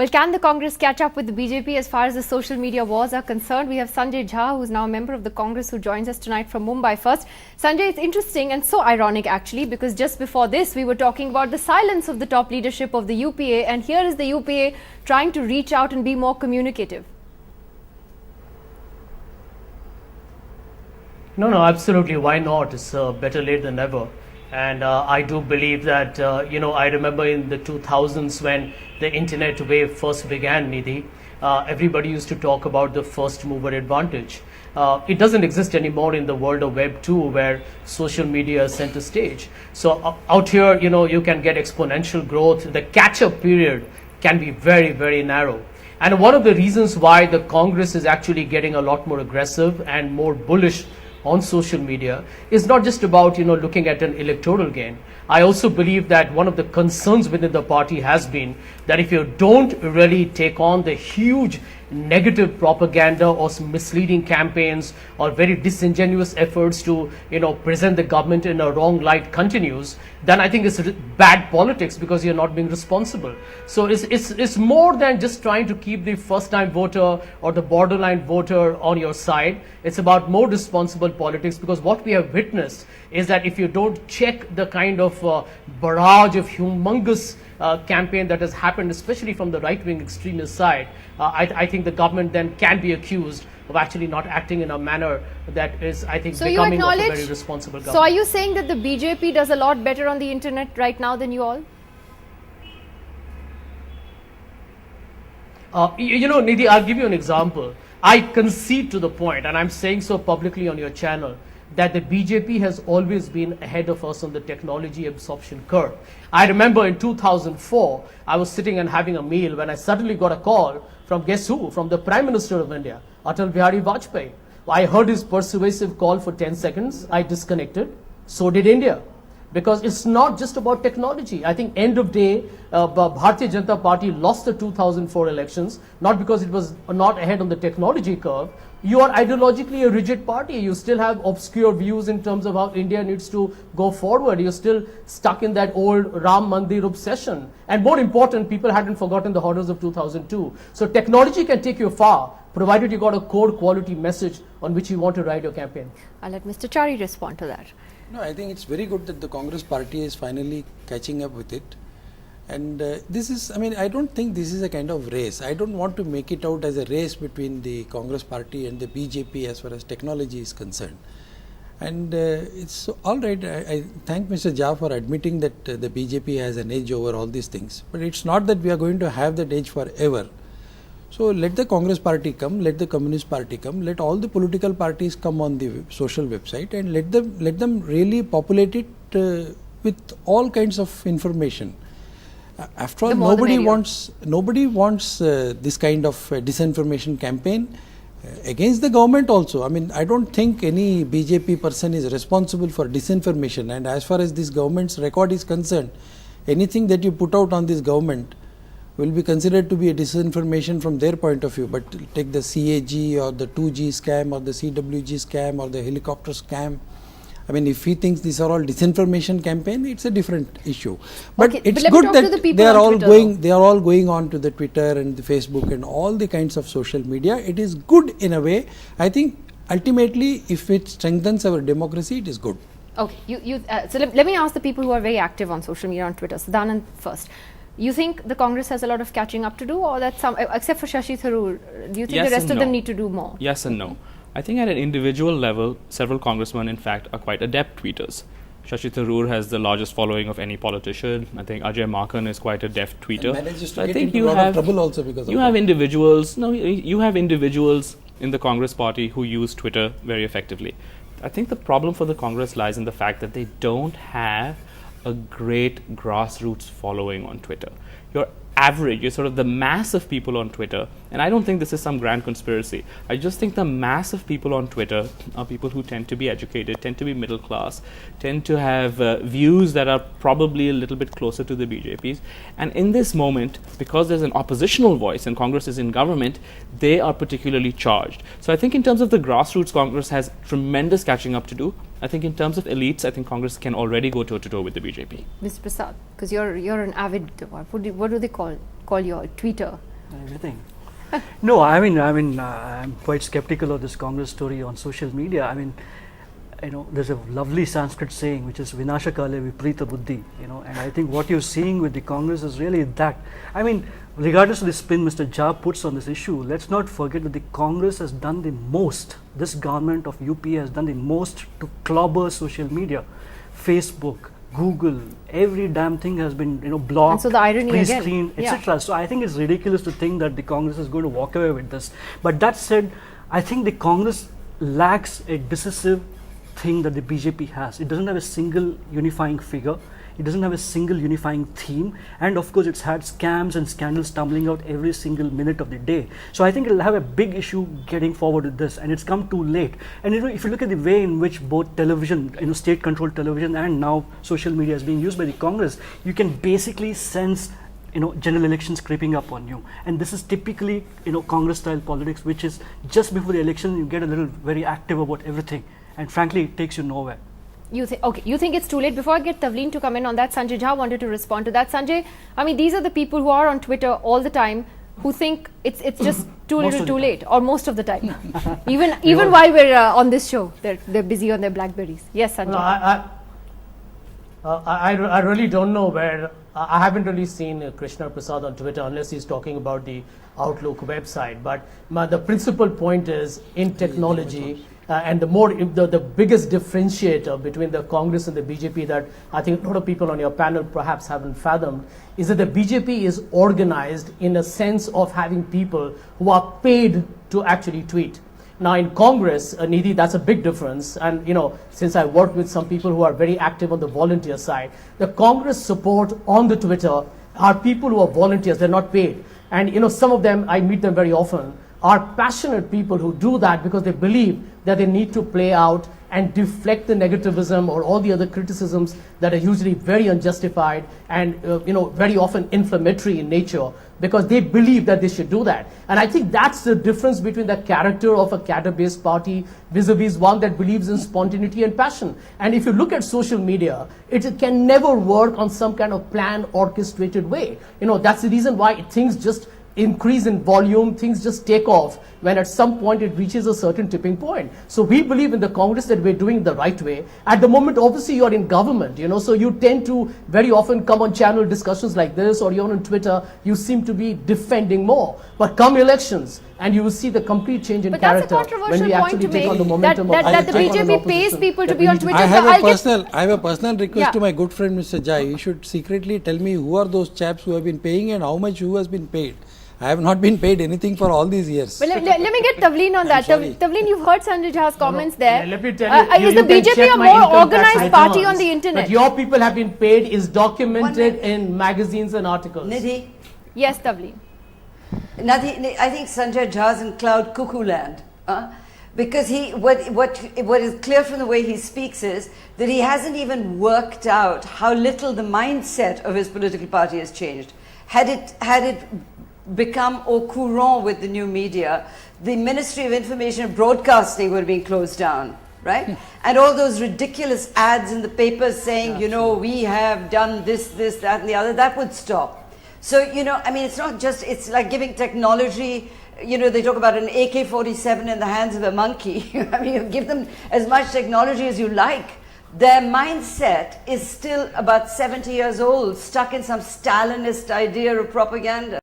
Well, can the Congress catch up with the BJP as far as the social media wars are concerned? We have Sanjay Jha, who is now a member of the Congress, who joins us tonight from Mumbai first. Sanjay, it's interesting and so ironic actually, because just before this, we were talking about the silence of the top leadership of the UPA, and here is the UPA trying to reach out and be more communicative. No, absolutely. Why not? It's better late than never. And I do believe that, I remember in the 2000s when the internet wave first began, Nidhi, everybody used to talk about the first mover advantage. It doesn't exist anymore in the world of Web 2, where social media is center stage. So out here, you can get exponential growth. The catch-up period can be very, very narrow. And one of the reasons why the Congress is actually getting a lot more aggressive and more bullish on social media is not just about looking at an electoral gain. I also believe that one of the concerns within the party has been that if you don't really take on the huge negative propaganda or misleading campaigns or very disingenuous efforts to present the government in a wrong light continues, then I think it's bad politics, because you're not being responsible. So it's more than just trying to keep the first time voter or the borderline voter on your side. It's about more responsible politics, because what we have witnessed is that if you don't check the kind of barrage of humongous campaign that has happened, especially from the right-wing extremist side, I think the government then can be accused of actually not acting in a manner that is, I think, becoming of a very responsible government. So are you saying that the BJP does a lot better on the internet right now than you all? Nidhi, I'll give you an example. I concede to the point, and I'm saying so publicly on your channel, that the BJP has always been ahead of us on the technology absorption curve. I remember in 2004, I was sitting and having a meal when I suddenly got a call from, guess who? From the Prime Minister of India, Atal Bihari Vajpayee. I heard his persuasive call for 10 seconds. I disconnected. So did India. Because it's not just about technology. I think end of day, Bharatiya Janata Party lost the 2004 elections, not because it was not ahead on the technology curve. You are ideologically a rigid party. You still have obscure views in terms of how India needs to go forward. You're still stuck in that old Ram Mandir obsession. And more important, people hadn't forgotten the horrors of 2002. So technology can take you far, provided you got a core quality message on which you want to ride your campaign. I'll let Mr. Chari respond to that. No, I think it's very good that the Congress party is finally catching up with it. And this is, I don't think this is a kind of race. I don't want to make it out as a race between the Congress party and the BJP as far as technology is concerned. And it's all right. I thank Mr. Jha for admitting that the BJP has an edge over all these things. But it's not that we are going to have that edge forever. So let the Congress party come, let the Communist party come, let all the political parties come on the social website, and let them really populate it with all kinds of information. After all, nobody wants this kind of disinformation campaign against the government also. I don't think any BJP person is responsible for disinformation, and as far as this government's record is concerned, anything that you put out on this government will be considered to be a disinformation from their point of view. But take the CAG or the 2G scam or the CWG scam or the helicopter scam. If he thinks these are all disinformation campaign, it's a different issue. But okay, it's good that they are all going on to the Twitter and the Facebook and all the kinds of social media. It is good in a way. I think ultimately, if it strengthens our democracy, it is good. Okay, so let me ask the people who are very active on social media on Twitter. Sadanand first. You think the Congress has a lot of catching up to do, or that except for Shashi Tharoor, do you think yes the rest of them need to do more? Yes and no. I think at an individual level, several congressmen, in fact, are quite adept tweeters. Shashi Tharoor has the largest following of any politician. I think Ajay Markan is quite a deft tweeter. I think you have trouble also because you have individuals. No, you have individuals in the Congress party who use Twitter very effectively. I think the problem for the Congress lies in the fact that they don't have a great grassroots following on Twitter. You're sort of the mass of people on Twitter, and I don't think this is some grand conspiracy. I just think the mass of people on Twitter are people who tend to be educated, tend to be middle class, tend to have views that are probably a little bit closer to the BJP's. And in this moment, because there's an oppositional voice and Congress is in government, they are particularly charged. So I think in terms of the grassroots, Congress has tremendous catching up to do. I think in terms of elites, I think Congress can already go toe-to-toe with the BJP. Mr. Prasad, because you're an avid, what do they call you all, tweeter? everything. No, I'm quite skeptical of this Congress story on social media. I mean, there's a lovely Sanskrit saying which is Vinasha Kale Viprita Buddhi, and I think what you're seeing with the Congress is really that. I mean, regardless of the spin Mr. Jha puts on this issue, let's not forget that the Congress has done the most. This government of UP has done the most to clobber social media. Facebook, Google, every damn thing has been blocked, and so the irony pre-screened, again, etc. So I think it's ridiculous to think that the Congress is going to walk away with this. But that said, I think the Congress lacks a decisive thing that the BJP has. It doesn't have a single unifying figure. It doesn't have a single unifying theme, and of course it's had scams and scandals tumbling out every single minute of the day. So I think it'll have a big issue getting forward with this, and it's come too late. And if you look at the way in which both television, state-controlled television, and now social media is being used by the Congress, you can basically sense general elections creeping up on you. And this is typically Congress-style politics, which is just before the election you get a little very active about everything, and frankly it takes you nowhere. You think it's too late? Before I get Tavleen to come in on that, Sanjay Jha wanted to respond to that. Sanjay, I mean, these are the people who are on Twitter all the time who think it's just too little too late, or most of the time. even while we're on this show, they're busy on their Blackberries. Yes, Sanjay. No, I really don't know where. I haven't really seen Krishna Prasad on Twitter unless he's talking about the Outlook website. But the principal point is in technology. And the biggest differentiator between the Congress and the BJP that I think a lot of people on your panel perhaps haven't fathomed is that the BJP is organized in a sense of having people who are paid to actually tweet. Now in Congress, Nidhi, that's a big difference. And since I work with some people who are very active on the volunteer side, the Congress support on the Twitter are people who are volunteers, they're not paid. And some of them, I meet them very often, are passionate people who do that because they believe that they need to play out and deflect the negativism or all the other criticisms that are usually very unjustified and very often inflammatory in nature, because they believe that they should do that. And I think that's the difference between the character of a cadre-based party vis-a-vis one that believes in spontaneity and passion. And if you look at social media, it can never work on some kind of planned, orchestrated way. That's the reason why things just increase in volume, things just take off when at some point it reaches a certain tipping point. So we believe in the Congress that we're doing it the right way. At the moment, obviously, you're in government, so you tend to very often come on channel discussions like this, or you're on Twitter, you seem to be defending more. But come elections, and you will see the complete change in character when we actually take on the momentum that the BJP pays people to be on Twitter. I have a personal request to my good friend Mr. Jha. You should secretly tell me who are those chaps who have been paying and how much who has been paid. I have not been paid anything for all these years. Well, let me get Tavleen on that. Tavleen, you've heard Sanjay Jha's comments there. Let me tell you, is the BJP a more organized party on the internet? But your people have been paid is documented in magazines and articles. Nidhi? Yes, Tavleen. Nidhi, I think Sanjay Jha's in cloud cuckoo land. Because what is clear from the way he speaks is that he hasn't even worked out how little the mindset of his political party has changed. Had it become au courant with the new media, the Ministry of Information and Broadcasting would have been closed down, right? And all those ridiculous ads in the papers saying, we have done this, that, and the other, that would stop. So, it's not just, it's like giving technology, they talk about an AK-47 in the hands of a monkey. You give them as much technology as you like. Their mindset is still about 70 years old, stuck in some Stalinist idea of propaganda.